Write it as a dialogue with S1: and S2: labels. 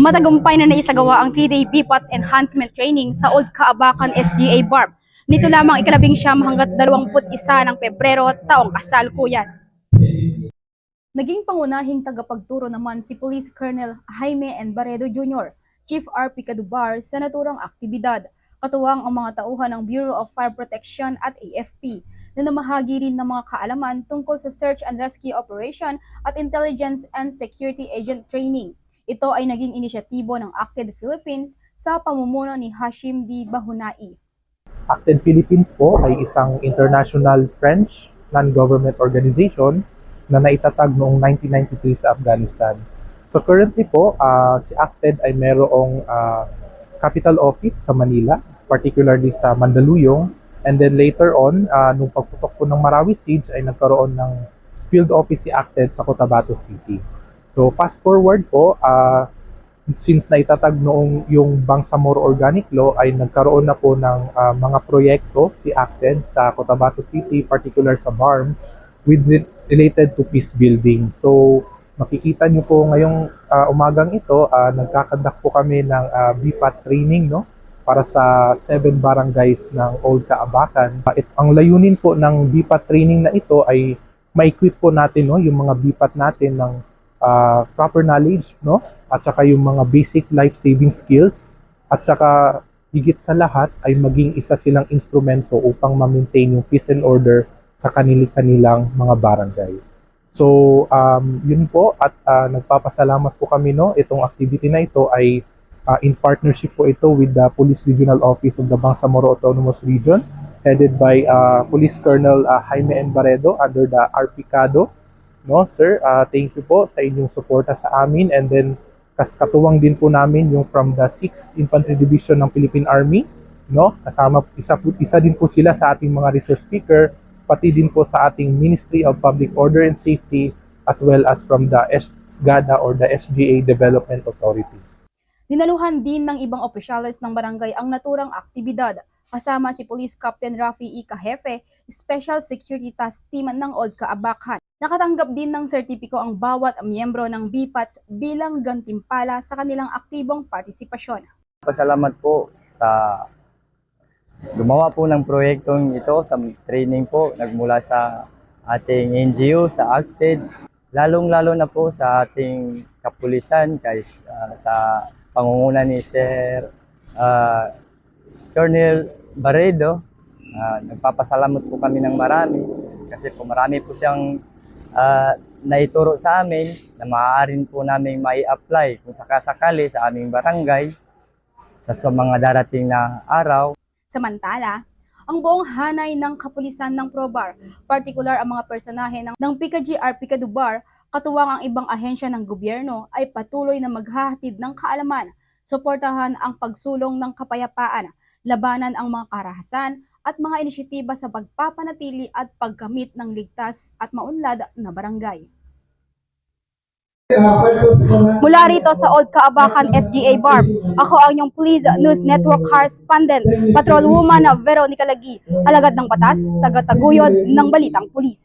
S1: Matagumpay na naisagawa ang 3-day BPATS Enhancement Training sa Old Kaabakan SGA BARM. Nito lamang 19 hanggat 21 ng Pebrero taong kasalukuyan. Naging pangunahing tagapagturo naman si Police Colonel Jaime N. Barredo Jr., Chief RP Cadubar sa naturang aktibidad, katuwang ang mga tauhan ng Bureau of Fire Protection at AFP, na namahagi rin ng mga kaalaman tungkol sa Search and Rescue Operation at Intelligence and Security Agent Training. Ito ay naging inisyatibo ng Acted Philippines sa pamumuno ni Hashim D. Bahunai.
S2: Acted Philippines po ay isang international French non-government organization na naitatag noong 1993 sa Afghanistan. So currently po, si Acted ay mayroong capital office sa Manila, particularly sa Mandaluyong, and then later on, nung pagputok po ng Marawi Siege ay nagkaroon ng field office si Acted sa Cotabato City. So fast forward po, since naitatag noong yung Bangsamoro Organic Law ay nagkaroon na po ng mga proyekto si Acted sa Cotabato City, particular sa BARM, related to peace building. So makikita nyo po ngayong umagang ito, nagkakandak po kami ng BPAT training, no, para sa 7 barangays ng Old Kaabakan. Ang layunin po ng BPAT training na ito ay ma-equip po natin, no, yung mga BPAT natin ng proper knowledge, no, at saka yung mga basic life-saving skills, at saka higit sa lahat ay maging isa silang instrumento upang ma-maintain yung peace and order sa kanilang mga barangay. So, yun po, at nagpapasalamat po kami, no, itong activity na ito ay in partnership po ito with the Police Regional Office of the Bangsamoro Autonomous Region, headed by Police Colonel Jaime N. Barredo under the RP CADO. No, sir, thank you po sa inyong suporta sa amin, and then katuwang din po namin yung from the 6th Infantry Division ng Philippine Army, no? Kasama isa din po sila sa ating mga resource speaker, pati din po sa ating Ministry of Public Order and Safety, as well as from the SGADA or the SGA Development Authority.
S1: Dinaluhan din ng ibang opisyales ng barangay ang naturang aktibidad, kasama si Police Captain Rafi E. Kahefe, Special Security Task Team ng Old Kaabakan. Nakatanggap din ng sertipiko ang bawat miyembro ng BPATS bilang gantimpala sa kanilang aktibong partisipasyon.
S3: Pasalamat po sa gumawa po ng proyektong ito, sa training po, nagmula sa ating NGO, sa Acted, lalong-lalo na po sa ating kapulisan, guys, sa pangunguna ni Sir Colonel Barredo. Nagpapasalamat po kami ng marami kasi po marami po siyang naituro sa amin na maaaring po namin mai-apply kung sakasakali sa aming barangay sa mga darating na araw.
S1: Samantala, ang buong hanay ng kapulisan ng PROBAR, partikular ang mga personahe ng PKG-RP Cadubar, katuwang ang ibang ahensya ng gobyerno, ay patuloy na maghahatid ng kaalaman, suportahan ang pagsulong ng kapayapaan, labanan ang mga karahasan, at mga inisyatiba sa pagpapanatili at pagkamit ng ligtas at maunlad na barangay. Mula rito sa Old Kaabakan SGA BARM, ako ang inyong Police News Network Correspondent, Patrolwoman Veronica Lagi, alagad ng batas, tagataguyod ng Balitang Pulis.